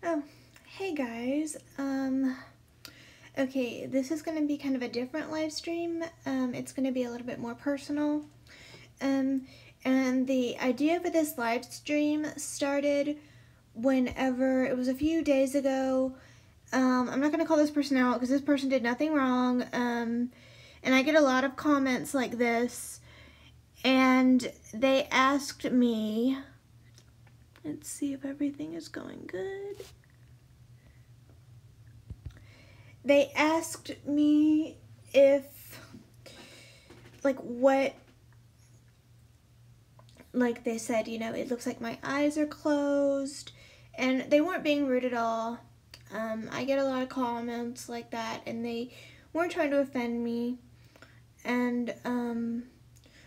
Oh, hey guys. Okay, this is gonna be kind of a different live stream. It's gonna be a little bit more personal. Um, and the idea for this live stream started whenever it was a few days ago. I'm not gonna call this person out because this person did nothing wrong. And I get a lot of comments like this, and they asked me. Let's see if everything is going good. They asked me if, they said, it looks like my eyes are closed, and they weren't being rude at all. I get a lot of comments like that, and they weren't trying to offend me. And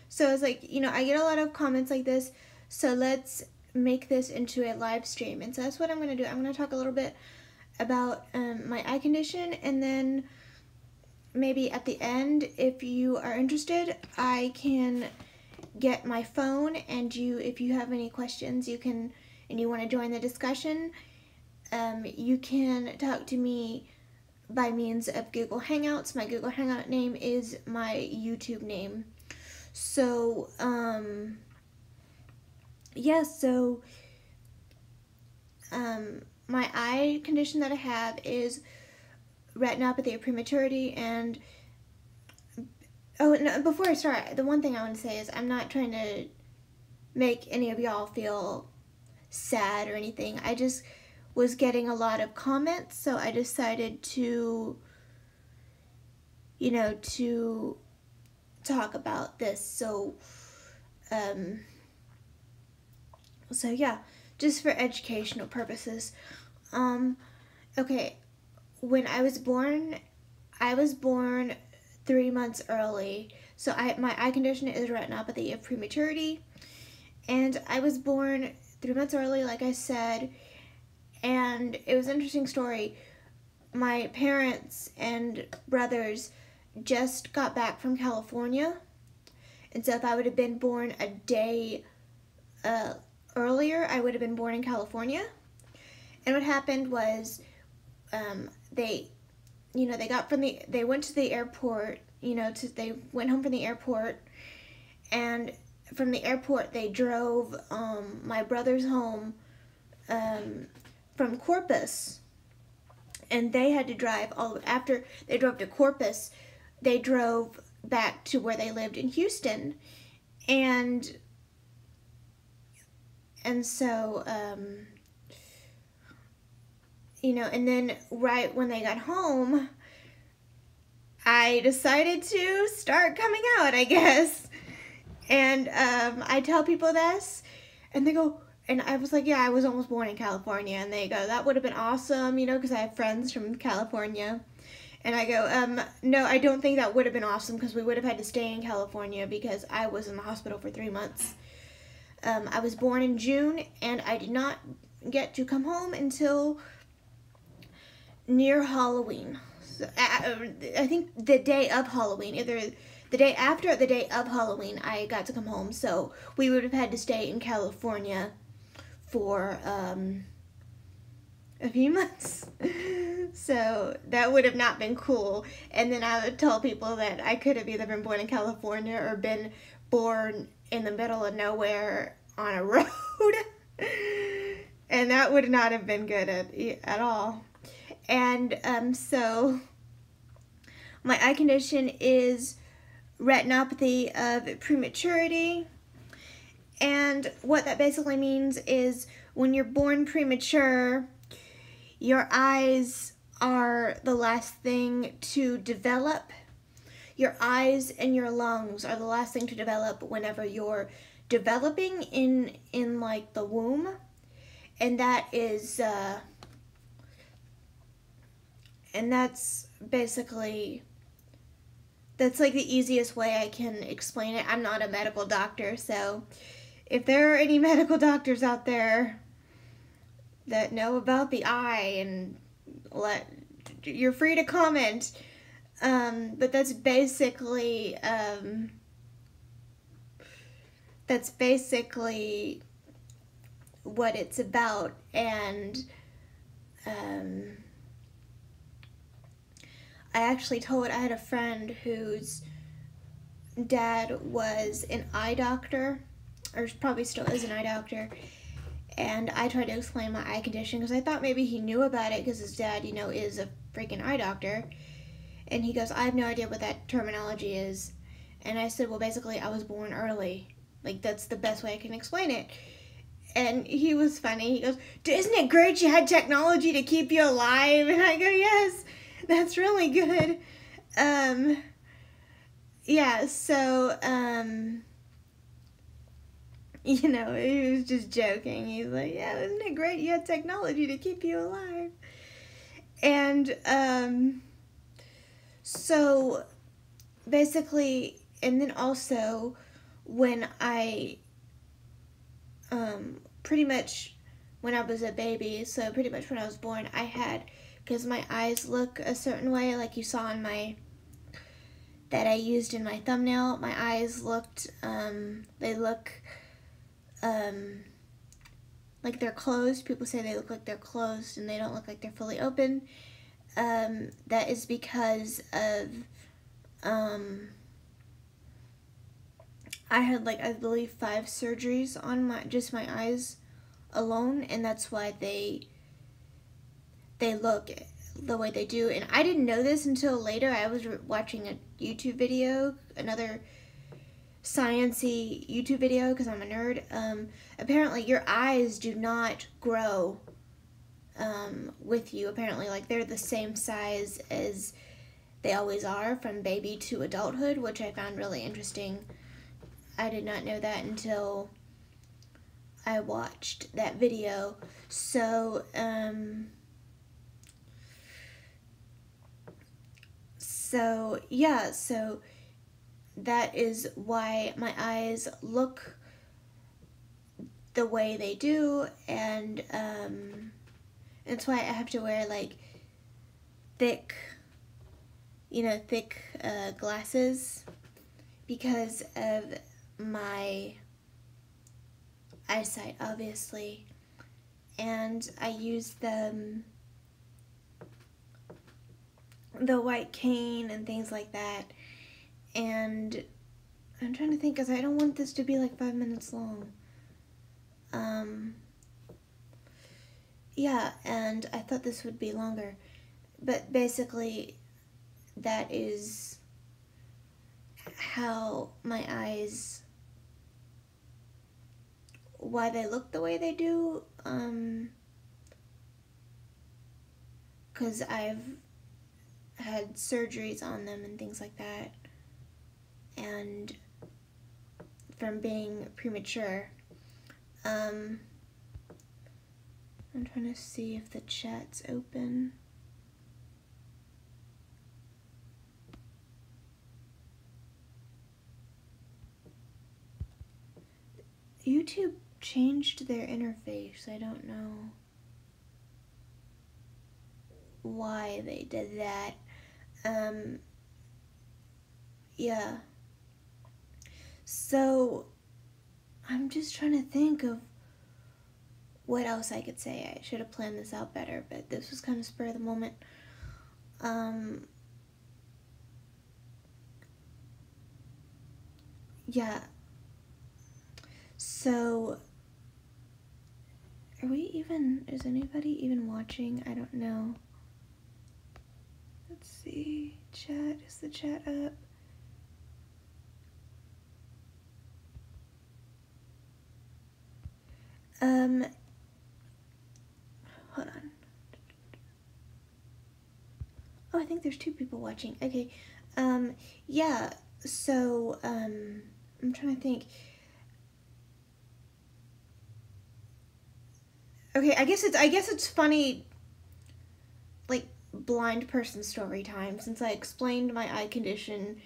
so I was like, I get a lot of comments like this, so let's make this into a live stream. And so that's what I'm going to do. I'm going to talk a little bit about my eye condition, and then maybe at the end, if you are interested, I can get my phone, and if you have any questions, and you want to join the discussion, you can talk to me by means of Google Hangouts. My Google Hangout name is my YouTube name. So, my eye condition that I have is retinopathy of prematurity. And before I start, the one thing I want to say is I'm not trying to make any of y'all feel sad or anything. I just was getting a lot of comments, so I decided to talk about this. So yeah, just for educational purposes. Okay, when I was born 3 months early. So my eye condition is retinopathy of prematurity, and I was born 3 months early, like I said. And it was an interesting story. My parents and brothers just got back from California, and so if I would have been born a day earlier, I would have been born in California. And what happened was, they went to the airport. They went home from the airport, and from the airport they drove my brothers home from Corpus, and they had to drive after they drove to Corpus. They drove back to where they lived in Houston, and so and then right when they got home, I decided to start coming out, I guess. And I tell people this, and they go, and I was like, yeah, I was almost born in California. And they go, that would have been awesome, because I have friends from California. And I go, no, I don't think that would have been awesome, because we would have had to stay in California because I was in the hospital for 3 months. I was born in June, and I did not get to come home until near Halloween. So, I think the day of Halloween, either the day after or the day of Halloween, I got to come home. So we would have had to stay in California for a few months. So that would have not been cool. And then I would tell people that I could have either been born in California or been born in the middle of nowhere on a road. And that would not have been good at all. And so my eye condition is retinopathy of prematurity. And what that basically means is when you're born premature, your eyes are the last thing to develop. Your eyes and your lungs are the last thing to develop whenever you're developing in like the womb. And that is and that's basically, that's like the easiest way I can explain it. I'm not a medical doctor, so if there are any medical doctors out there that know about the eye, and you're free to comment. But that's basically what it's about. And I actually told, I had a friend whose dad was an eye doctor, or probably still is an eye doctor, and I tried to explain my eye condition because I thought maybe he knew about it because his dad, is a freaking eye doctor. And he goes, I have no idea what that terminology is. And I said, well, basically, I was born early. Like, that's the best way I can explain it. And he was funny. He goes, isn't it great you had technology to keep you alive? And I go, yes, that's really good. Yeah, so, he was just joking. He's like, yeah, isn't it great you had technology to keep you alive? And, so, basically, and then also, when I, pretty much when I was a baby, so pretty much when I was born, I had, because my eyes look a certain way, like you saw in that I used in my thumbnail, my eyes looked, they look, like they're closed. People say they look like they're closed and they don't look like they're fully open. That is because of, I had I believe 5 surgeries on just my eyes alone, and that's why they look the way they do. And I didn't know this until later. I was watching a YouTube video, another sciencey YouTube video, because I'm a nerd. Apparently your eyes do not grow with you. Apparently, they're the same size as they always are from baby to adulthood, which I found really interesting. I did not know that until I watched that video. So, yeah, so that is why my eyes look the way they do, and that's why I have to wear thick glasses, because of my eyesight, obviously. And I use the white cane and things like that. And I'm trying to think, because I don't want this to be 5 minutes long. Yeah, and I thought this would be longer. But basically, that is how my eyes, why they look the way they do, because I've had surgeries on them and things like that, and from being premature. I'm trying to see if the chat's open. YouTube changed their interface. I don't know why they did that. Yeah. So, I'm just trying to think of what else I could say. I should have planned this out better, but this was kind of spur of the moment. Yeah. So, is anybody even watching? I don't know. Let's see. Chat, is the chat up? Hold on. Oh, I think there's 2 people watching. Okay. Yeah, so, I'm trying to think. Okay, I guess it's funny, blind person story time, since I explained my eye condition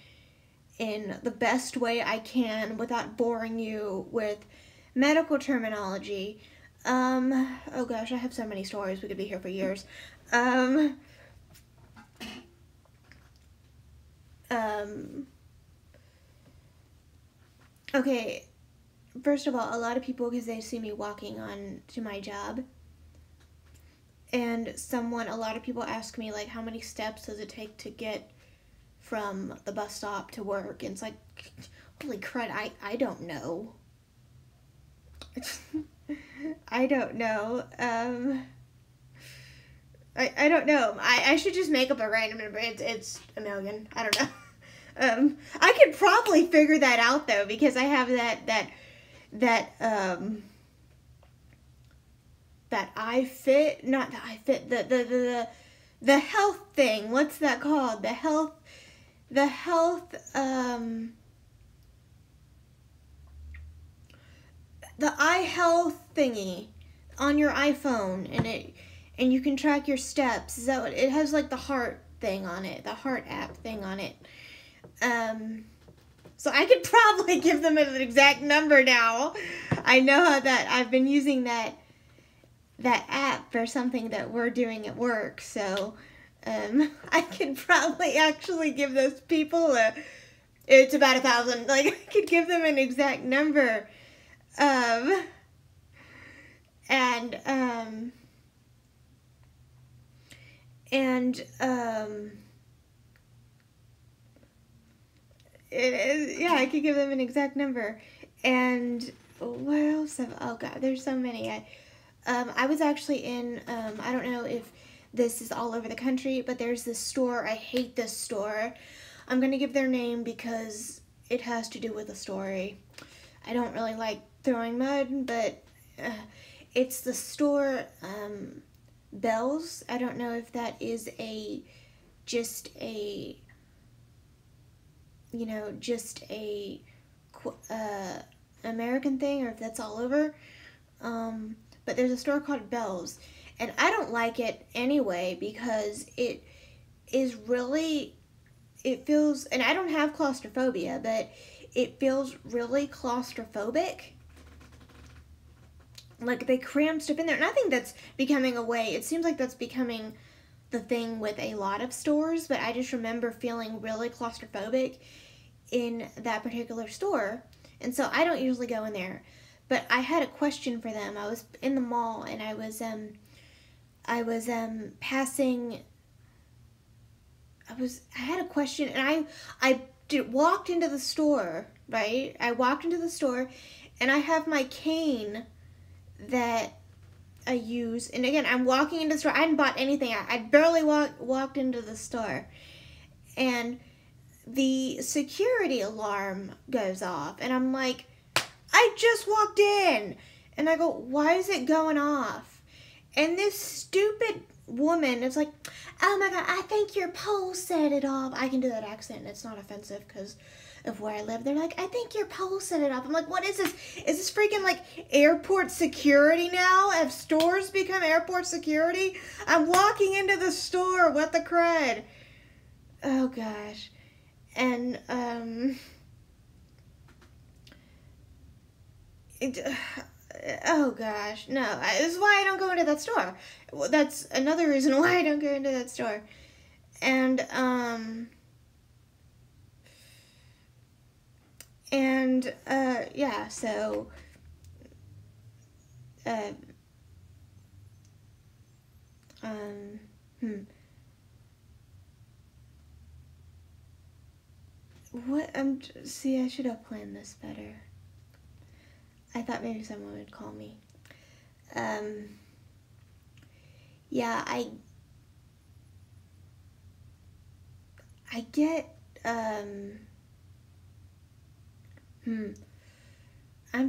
in the best way I can without boring you with medical terminology. Oh gosh, I have so many stories. We could be here for years. Okay, first of all, a lot of people, because they see me walking on to my job, And a lot of people ask me, like, how many steps does it take to get from the bus stop to work? And it's like, holy crud, I don't know. I don't know. I don't know. I should just make up a random number. It's a million. I don't know. I could probably figure that out though, because I have that iFit, not the iFit, the health thing. What's that called? The health the iHealth thingy on your iPhone, and you can track your steps. Is that what it has? Like the heart thing on it, the heart app thing on it. So I could probably give them an exact number now. I know that I've been using that app for something that we're doing at work, so I could probably actually give those people it's about 1,000. Like, I could give them an exact number. And yeah, I could give them an exact number. And what else oh god, there's so many. I was actually in, I don't know if this is all over the country, but there's this store. I hate this store. I'm going to give their name because it has to do with a story. I don't really like throwing mud, but it's the store Bells. I don't know if that is just a American thing, or if that's all over. But there's a store called Bells, and I don't like it anyway because it feels, and I don't have claustrophobia, but it feels really claustrophobic. Like, they cram stuff in there, and I think that's becoming a way. It seems like that's becoming the thing with a lot of stores, but I just remember feeling really claustrophobic in that particular store, and so I don't usually go in there. But I had a question for them. I was in the mall, and I was passing. I had a question, and I walked into the store, right? I walked into the store, and I have my cane that I use. And again, I'm walking into the store. I hadn't bought anything. I barely walked into the store, and the security alarm goes off, and I'm like, I just walked in. And I go, why is it going off? And this stupid woman is like, oh my god, I think your pole set it off. I can do that accent, and it's not offensive because of where I live. They're like, I think your pole set it off. I'm like, what is this? Is this freaking like airport security now? Have stores become airport security? I'm walking into the store. What the crud? Oh gosh. And oh gosh, no. This is why I don't go into that store. Well, that's another reason why I don't go into that store. And yeah, so what see, I should have planned this better. I thought maybe someone would call me. Yeah, I get, I'm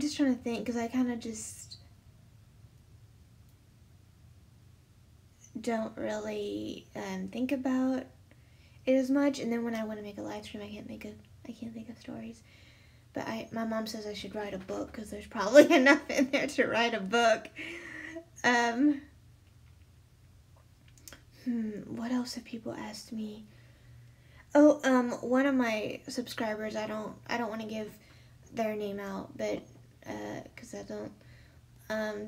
just trying to think, because I kind of just don't really think about it as much, and then when I want to make a live stream, I can't think of stories. But my mom says I should write a book because there's probably enough in there to write a book. What else have people asked me? Oh, one of my subscribers, I don't want to give their name out, but because I don't.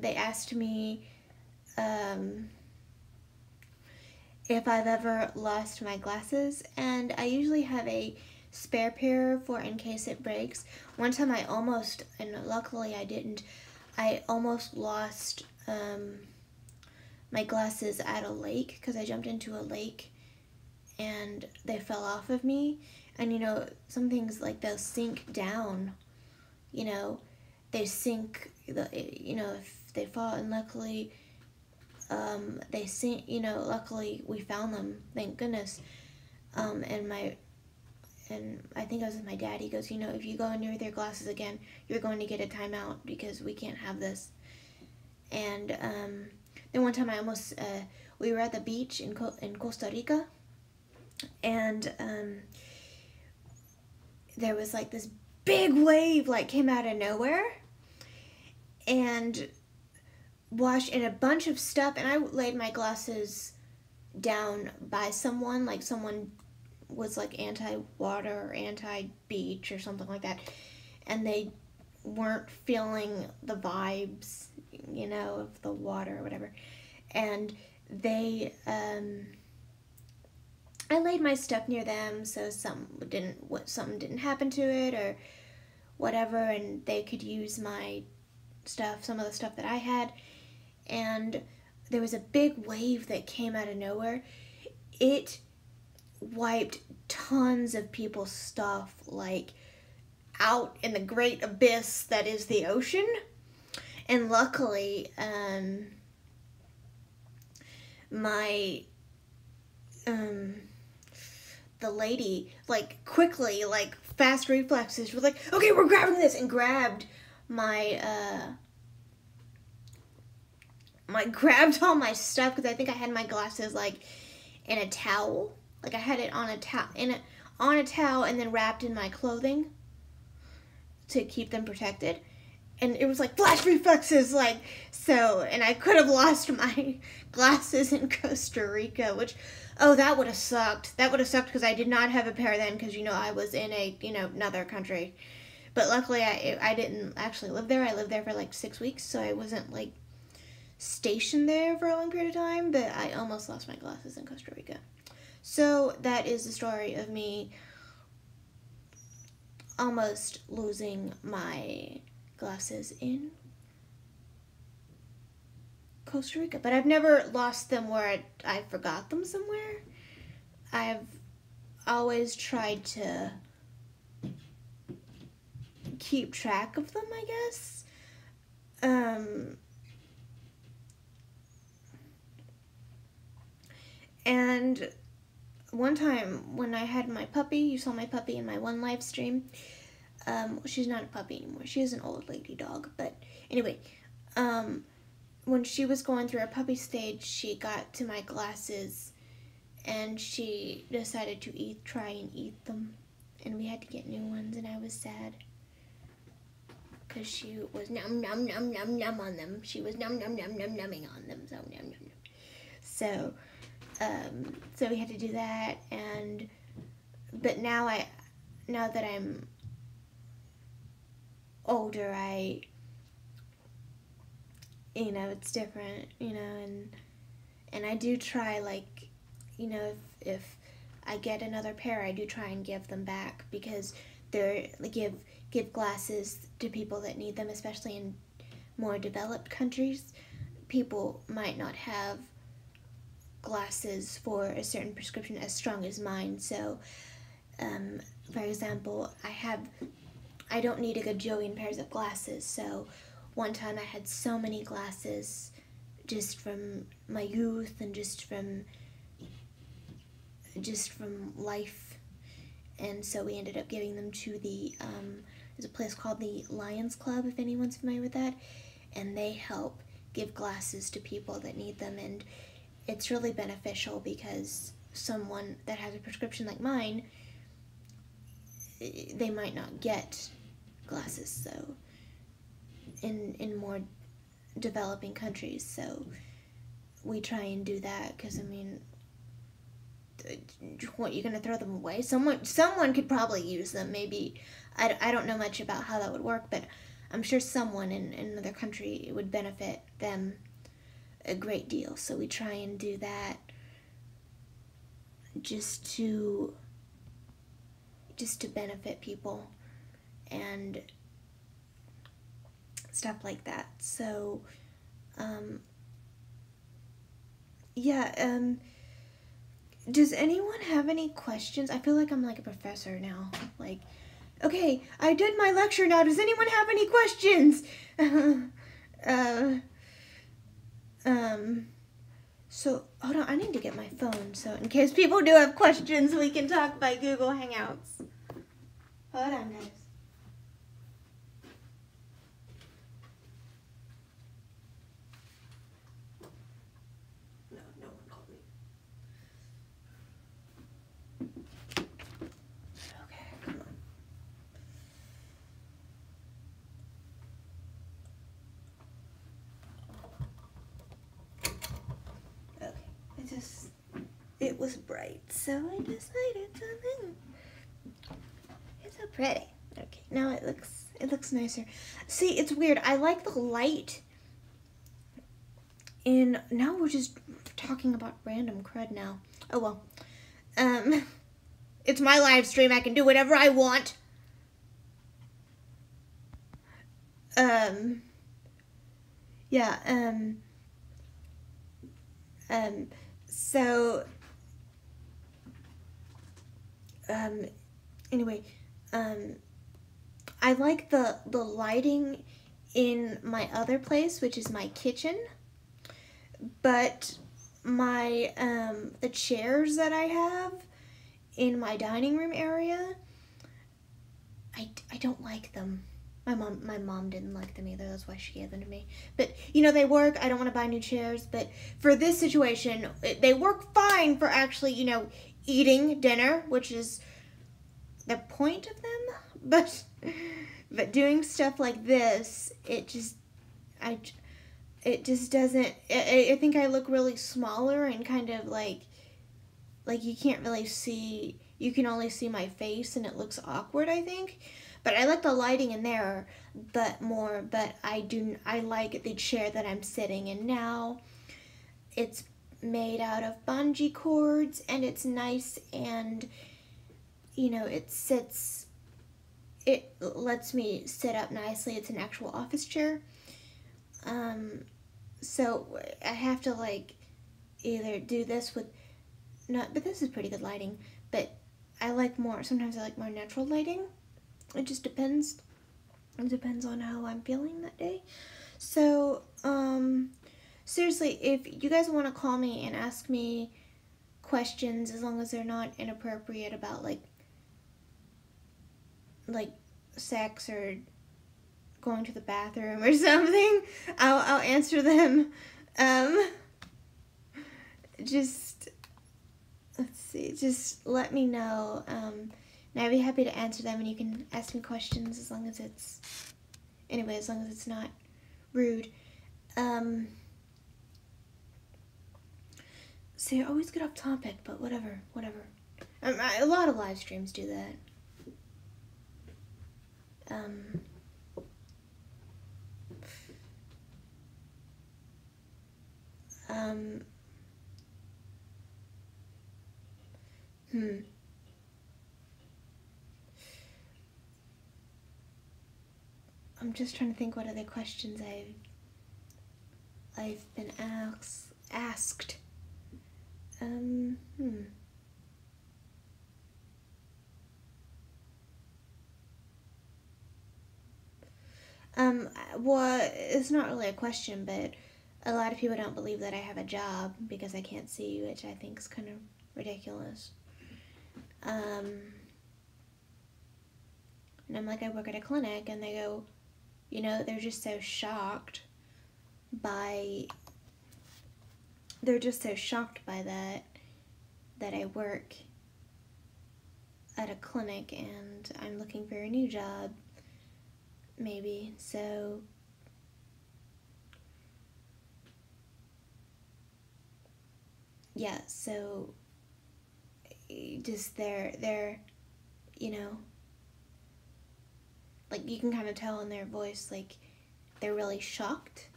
They asked me if I've ever lost my glasses, and I usually have a spare pair for in case it breaks. One time I almost, and luckily I didn't, I almost lost my glasses at a lake because I jumped into a lake and they fell off of me. And some things like they'll sink down, they sink, if they fall, and luckily they sink, luckily we found them, thank goodness. And I think I was with my dad. He goes, if you go in with your glasses again, you're going to get a timeout because we can't have this. And then one time we were at the beach in Costa Rica, and there was like this big wave came out of nowhere and washed in a bunch of stuff. And I laid my glasses down by someone, someone was anti-water or anti-beach or something like that, and they weren't feeling the vibes, of the water or whatever, and they I laid my stuff near them so something didn't happen to it or whatever, and they could use my stuff, some of the stuff that I had. And there was a big wave that came out of nowhere. It wiped tons of people's stuff out in the great abyss that is the ocean. And luckily, the lady quickly, fast reflexes, was okay, we're grabbing this, and grabbed grabbed all my stuff, because I think I had my glasses in a towel. I had it on a towel and then wrapped in my clothing to keep them protected. And it was flash reflexes, so, and I could have lost my glasses in Costa Rica, which, that would have sucked. That would have sucked because I did not have a pair then, because, I was in another country. But luckily I didn't actually live there. I lived there for 6 weeks, so I wasn't stationed there for a long period of time, but I almost lost my glasses in Costa Rica. So that is the story of me almost losing my glasses in Costa Rica. But I've never lost them where I forgot them somewhere. I've always tried to keep track of them, I guess. And one time when I had my puppy, you saw my puppy in my one live stream. She's not a puppy anymore. She is an old lady dog. But anyway, when she was going through her puppy stage, she got to my glasses and she decided to try and eat them. And we had to get new ones, and I was sad, because she was num num num num num on them. She was num num num num numbing on them. So num num num. So we had to do that, but now that I'm older, it's different, and I do try, if I get another pair, I do try and give them back, because they're give glasses to people that need them, especially in more developed countries. People might not have glasses for a certain prescription as strong as mine. So, for example, I don't need a gajillion pairs of glasses. So, one time I had so many glasses just from my youth and just from life, and so we ended up giving them to there's a place called the Lions Club, if anyone's familiar with that, and they help give glasses to people that need them. And it's really beneficial, because someone that has a prescription like mine, they might not get glasses, so in more developing countries. So we try and do that, because what, you're gonna throw them away? Someone could probably use them. Maybe I don't know much about how that would work, but I'm sure someone in another country, it would benefit them a great deal. So we try and do that just to benefit people and stuff like that. So yeah, does anyone have any questions? I feel like I'm like a professor now. Like, okay, I did my lecture now. Does anyone have any questions? uh, so, hold on, I need to get my phone, so in case people do have questions, we can talk by Google Hangouts. Hold on, guys. No one called me. Okay, come on. Okay, it was bright, so I decided something. It's so pretty. Okay, now it looks nicer. See, it's weird. I like the light. And now we're just talking about random crud now. Oh well. It's my live stream. I can do whatever I want. Yeah, so, anyway, I like the lighting in my other place, which is my kitchen, but my, the chairs that I have in my dining room area, I don't like them. My mom didn't like them either. That's why she gave them to me. But, you know, they work. I don't want to buy new chairs. But for this situation, they work fine for actually, you know, eating dinner, which is the point of them. But doing stuff like this, it just doesn't. I think I look really smaller and kind of like you can't really see. You can only see my face, and it looks awkward, I think. But I like the lighting in there, but I like the chair that I'm sitting in now. It's made out of bungee cords, and it's nice, and, you know, it lets me sit up nicely. It's an actual office chair. So I have to, like, either do this with, but this is pretty good lighting, but sometimes I like more natural lighting. It just depends. It depends on how I'm feeling that day. So, seriously, if you guys want to call me and ask me questions, as long as they're not inappropriate about, like sex or going to the bathroom or something, I'll answer them. Just, let's see, just let me know. And I'd be happy to answer them, and you can ask me questions as long as it's not rude. See, I always get off topic, but whatever. A lot of live streams do that. I'm just trying to think what other questions I've been asked. Well, it's not really a question, but a lot of people don't believe that I have a job because I can't see, which I think is kind of ridiculous. And I'm like, I work at a clinic, and they go, you know, they're just so shocked by that I work at a clinic and I'm looking for a new job, maybe. So yeah, so just they're you know, like, you can kind of tell in their voice, like, they're really shocked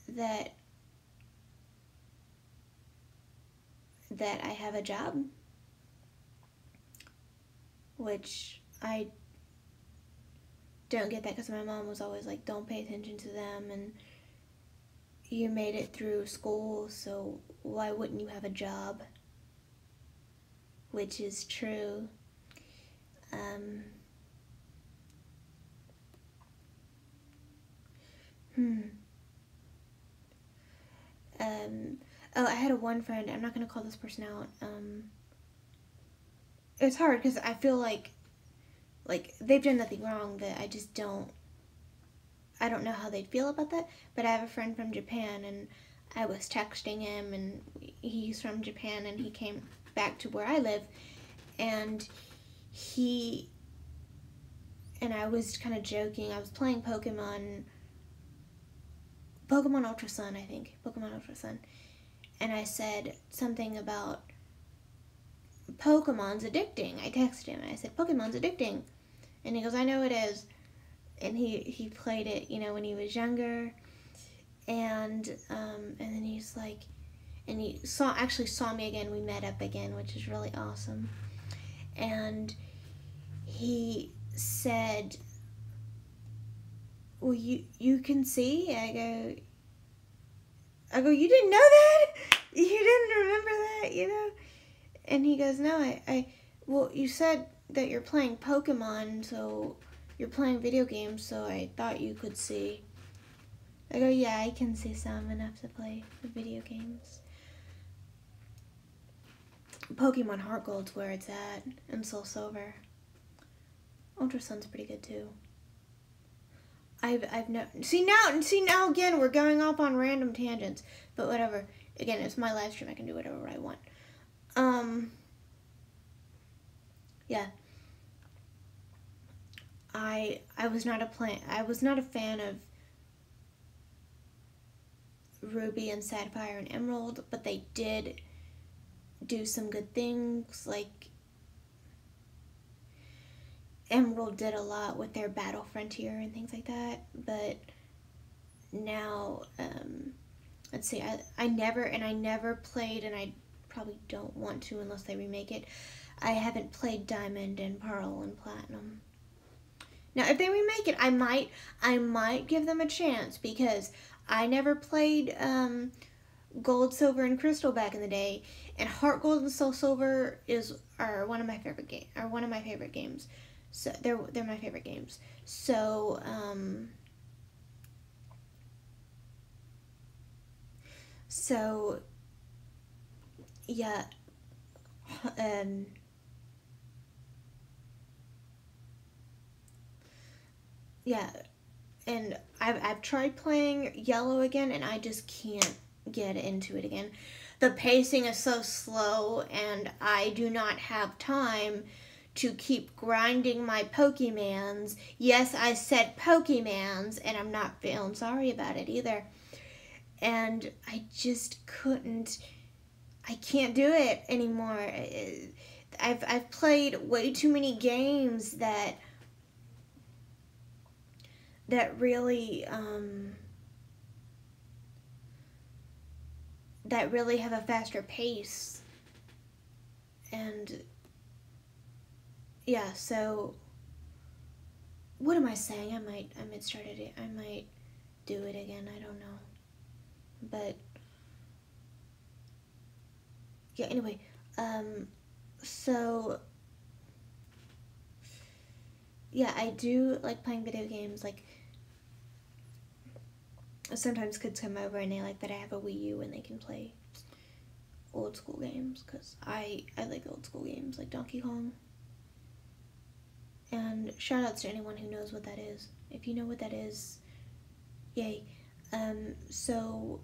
that I have a job, which I don't get that, because my mom was always like, don't pay attention to them, and, you made it through school, so why wouldn't you have a job? Which is true. Um, hmm. Oh, I had one friend. I'm not gonna call this person out. It's hard because I feel like they've done nothing wrong, but I don't know how they'd feel about that. But I have a friend from Japan, and I was texting him, and he's from Japan, and he came back to where I live, and he and I was kind of joking. I was playing Pokemon Ultra Sun, I think. Pokemon Ultra Sun. And I said something about Pokemon's addicting. I texted him and I said, Pokemon's addicting. And he goes, I know it is. And he played it, when he was younger. And then he's like, and he actually saw me again. We met up again, which is really awesome. And he said, well, you can see? I go, you didn't know that? You didn't remember that, And he goes, no, well, you said that you're playing Pokemon, so you're playing video games, so I thought you could see. I go, yeah, I can see some enough to play the video games. Pokemon Heart Gold's where it's at, and Soul Silver. Ultra Sun's pretty good too. I've no see now again we're going off on random tangents, but whatever. Again, it's my live stream. I can do whatever I want. Yeah. I was not a fan of Ruby and Sapphire and Emerald, but they did do some good things. Like Emerald did a lot with their Battle Frontier and things like that, but now let's see, I never played, and I probably don't want to unless they remake it. I haven't played Diamond and Pearl and Platinum. Now, if they remake it, I might give them a chance, because I never played Gold, Silver, and Crystal back in the day, and Heart Gold and Soul Silver are one of my favorite games. So they're my favorite games. So yeah, yeah, and I've tried playing Yellow again, and I just can't get into it again. The pacing is so slow, and I do not have time to keep grinding my Pokemans. Yes, I said Pokemans, and I'm not feeling sorry about it either. And I just couldn't. I can't do it anymore. I've played way too many games that really have a faster pace, and yeah. So what am I saying? I might start it. I might do it again. I don't know, but yeah. Anyway, so yeah, I do like playing video games. Like sometimes kids come over and they like that I have a Wii U and they can play old school games, because I like old school games like Donkey Kong. And shout outs to anyone who knows what that is. If you know what that is, yay. So,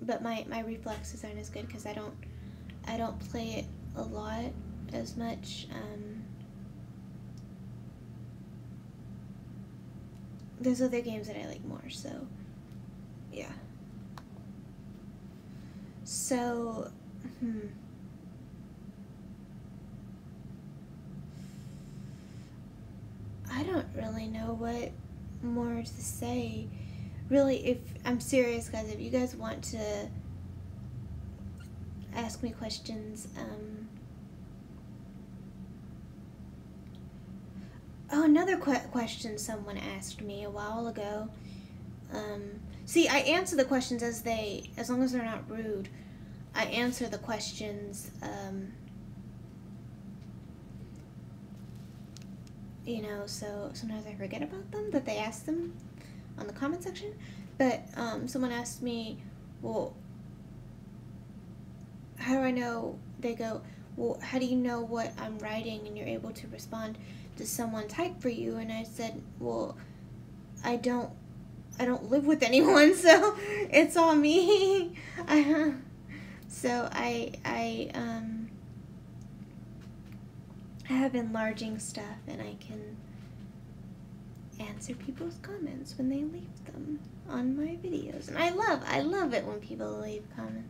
but my reflexes aren't as good because I don't play it a lot as much. There's other games that I like more, so yeah. So, I don't really know what more to say. Really, if I'm serious, guys, if you guys want to ask me questions, oh, another question someone asked me a while ago, See, I answer the questions as long as they're not rude. I answer the questions, you know, so sometimes I forget about them, that they asked them on the comment section. But someone asked me, well, how do I know? They go, well, how do you know what I'm writing and you're able to respond to someone type for you? And I said, well, I don't live with anyone, so it's all me. So I have enlarging stuff, and I can answer people's comments when they leave them on my videos, and I love it when people leave comments.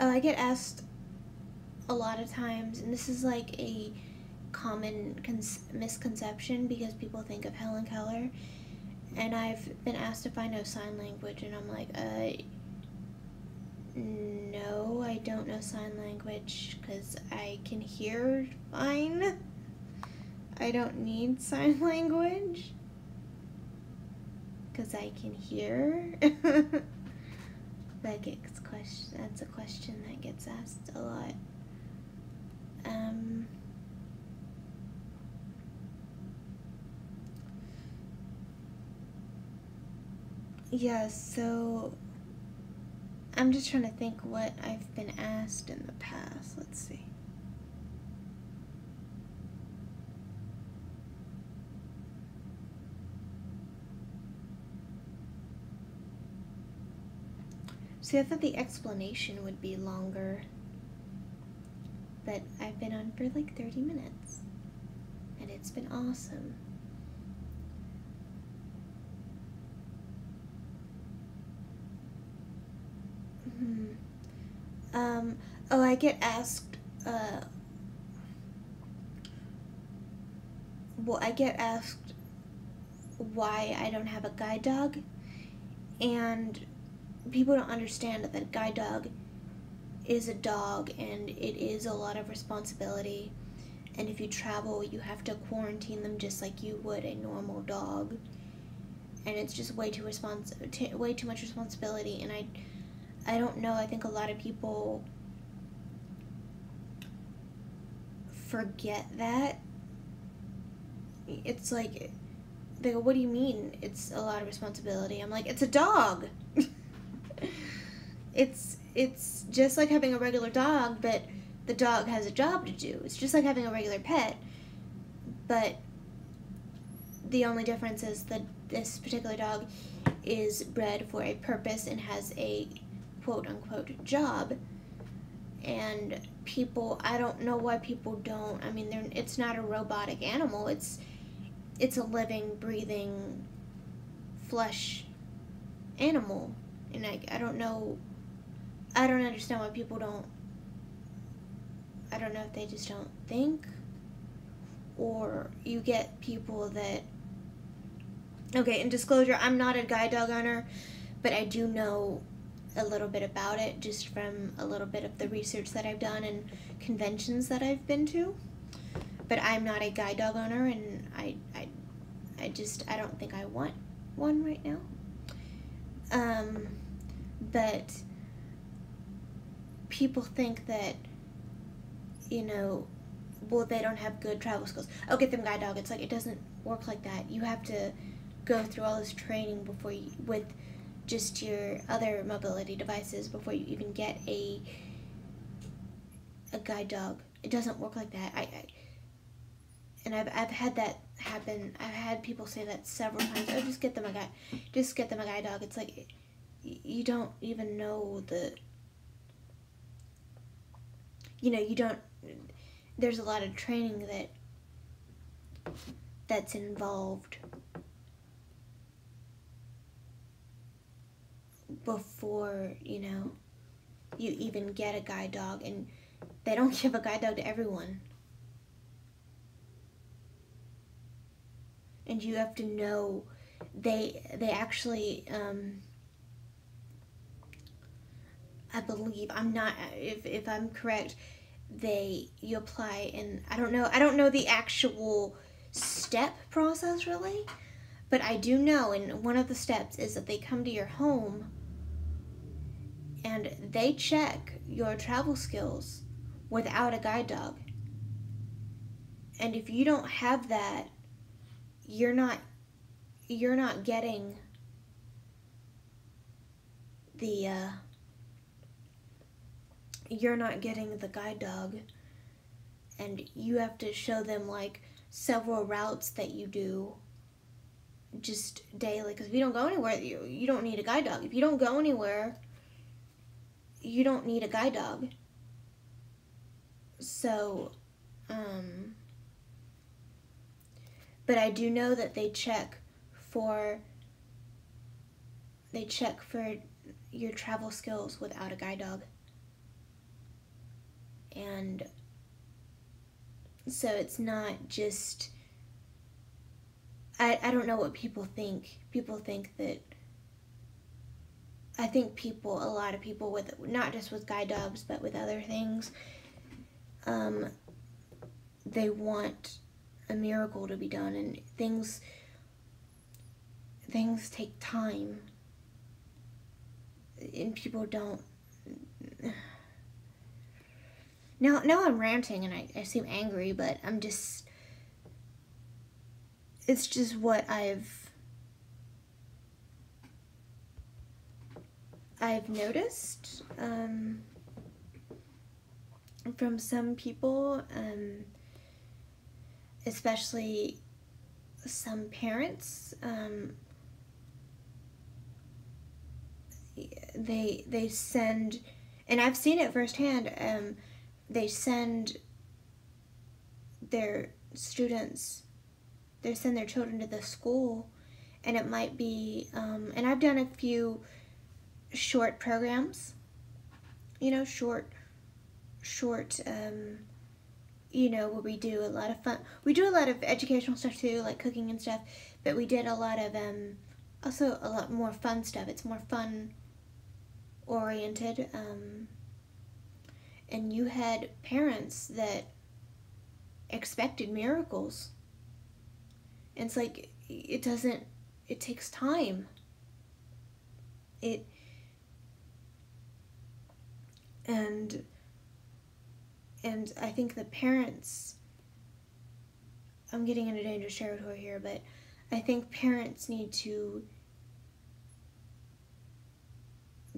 Oh, I get asked a lot of times, and this is like a common misconception because people think of Helen Keller, and I've been asked if I know sign language, and I'm like, no, I don't know sign language because I can hear fine. I don't need sign language because I can hear. That's a question that gets asked a lot. Yeah, so I'm just trying to think what I've been asked in the past. Let's see. See, I thought the explanation would be longer, but I've been on for like 30 minutes, and it's been awesome. Oh, I get asked, why I don't have a guide dog, and people don't understand that a guide dog is a dog, and it is a lot of responsibility, and if you travel, you have to quarantine them just like you would a normal dog, and it's just way too much responsibility, and I don't know, I think a lot of people forget that. It's like, they go, what do you mean it's a lot of responsibility? I'm like, it's a dog. It's just like having a regular dog, but the dog has a job to do. It's just like having a regular pet, but the only difference is that this particular dog is bred for a purpose and has a quote-unquote job. And people, I don't know why people don't, I mean, it's not a robotic animal. It's a living, breathing, flesh animal. And I don't know, I don't understand why people don't, I don't know if they just don't think, or you get people that, okay, in disclosure, I'm not a guide dog owner, but I do know a little bit about it just from a little bit of the research that I've done and conventions that I've been to. But I'm not a guide dog owner, and I don't think I want one right now. But people think that, you know, well, they don't have good travel skills. Oh, get them guide dog. It's like, it doesn't work like that. You have to go through all this training before you, with just your other mobility devices, before you even get a guide dog. It doesn't work like that. And I've had that happen. I've had people say that several times. Oh, just get them a guide dog. It's like, you don't even know you don't, there's a lot of training that's involved before, you even get a guide dog, and they don't give a guide dog to everyone. And you have to know they actually, I believe, I'm not, if I'm correct, you apply, and I don't know the actual step process really, but I do know, and one of the steps is that they come to your home and they check your travel skills without a guide dog. And if you don't have that, you're not getting the guide dog, and you have to show them like several routes that you do just daily, because if you don't go anywhere, you don't need a guide dog. If you don't go anywhere, you don't need a guide dog. So but I do know that they check for your travel skills without a guide dog. And so it's not just, I don't know what people think. People think that, I think a lot of people with, not just with guide dogs, but with other things, they want a miracle to be done, and things take time, and people don't. Now I'm ranting and I seem angry, but it's just what I've noticed from some people, especially some parents. They send, and I've seen it firsthand, they send their students, they send their children to the school, and it might be, and I've done a few short programs, short, where we do a lot of fun, we do a lot of educational stuff too, like cooking and stuff, but we did a lot of, also a lot more fun stuff. It's more fun oriented, and you had parents that expected miracles. And it's like, it takes time. And I think the parents, I'm getting into dangerous territory here, but I think parents need to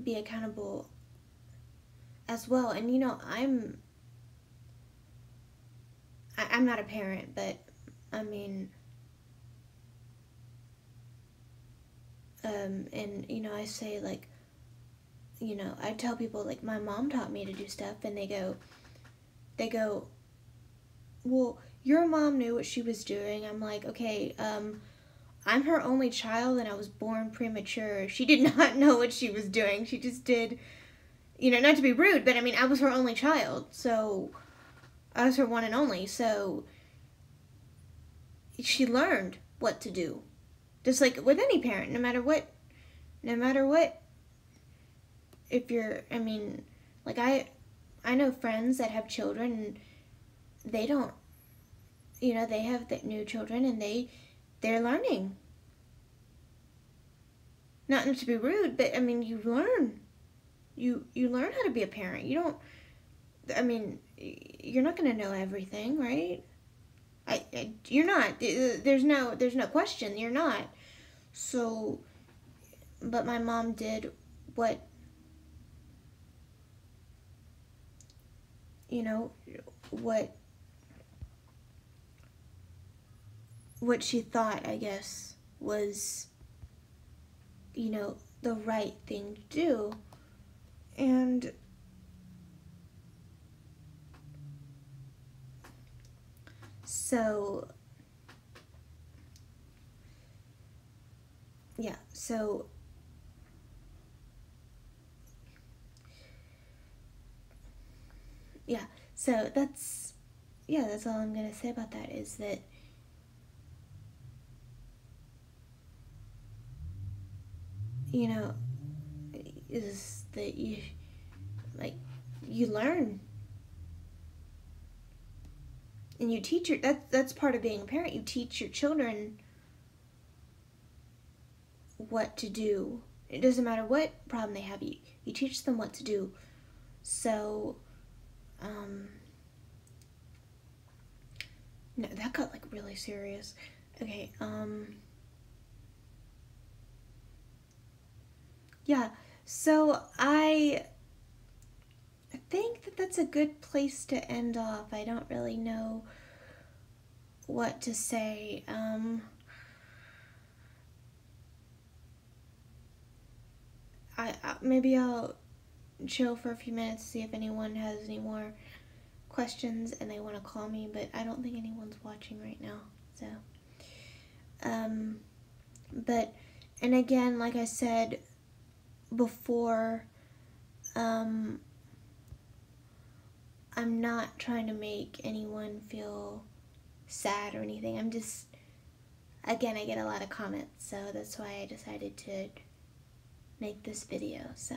be accountable as well. And I'm not a parent, but I mean, and I say, like, I tell people, like, my mom taught me to do stuff, and they go, well, your mom knew what she was doing. I'm like, okay, I'm her only child, and I was born premature. She did not know what she was doing. She just did, not to be rude, but I mean, I was her only child, so I was her one and only, so she learned what to do. Just like with any parent, no matter what, if you're, I mean, like, I know friends that have children, and they don't, they have the new children, and they're learning. Not to be rude, but I mean, you learn. You learn how to be a parent. You don't, I mean, you're not going to know everything, right? You're not. There's no question. You're not. So, but my mom did what, what she thought, I guess, was, the right thing to do. And so, yeah, so that's all I'm going to say about that, is that you know, is that you learn and you teach that's part of being a parent. You teach your children what to do. It doesn't matter what problem they have, you teach them what to do. So no, that got like really serious. Okay, yeah, so I think that that's a good place to end off. I don't really know what to say. Maybe I'll chill for a few minutes, see if anyone has any more questions and they want to call me, but I don't think anyone's watching right now. So, but, and again, like I said before, I'm not trying to make anyone feel sad or anything. I'm just, again, I get a lot of comments, so that's why I decided to make this video. So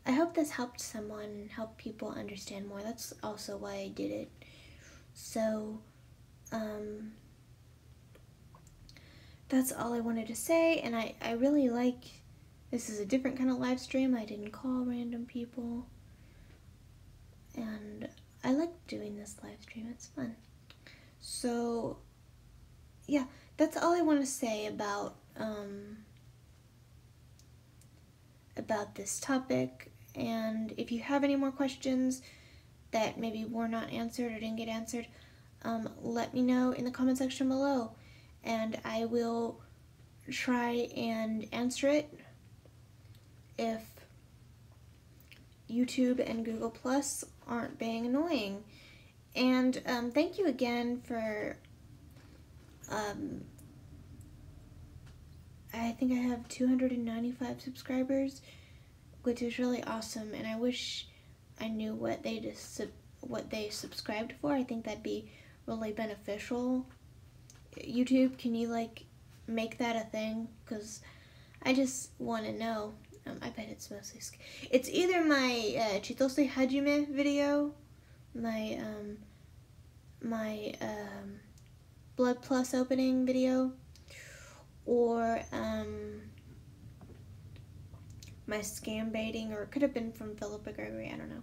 I hope this helped someone, help people understand more. That's also why I did it. So that's all I wanted to say, and I really like, this is a different kind of live stream. I didn't call random people, and I like doing this live stream. It's fun. So yeah, that's all I want to say about this topic. And if you have any more questions that maybe were not answered or didn't get answered, let me know in the comment section below, and I will try and answer it if YouTube and Google Plus aren't being annoying. And thank you again for, I think I have 295 subscribers, which is really awesome, and I wish I knew what they subscribed for. I think that'd be really beneficial. YouTube, can you make that a thing? Because I just want to know. I bet it's mostly, it's either my Chitose Hajime video, my Blood Plus opening video, or my scam baiting, or it could have been from Philippa Gregory, I don't know.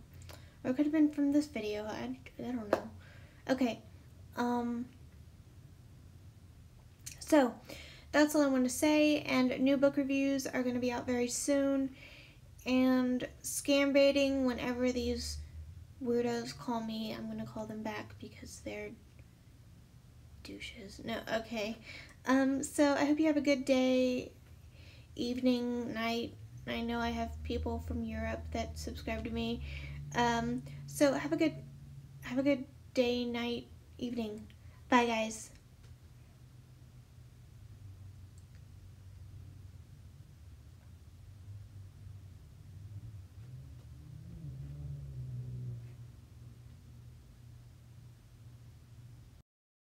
Or it could have been from this video, I don't know. Okay, so that's all I want to say, and new book reviews are going to be out very soon, and scam baiting, whenever these weirdos call me, I'm going to call them back because they're douches. No, okay. So I hope you have a good day, evening, night. I know I have people from Europe that subscribe to me. So have a good day, night, evening. Bye, guys.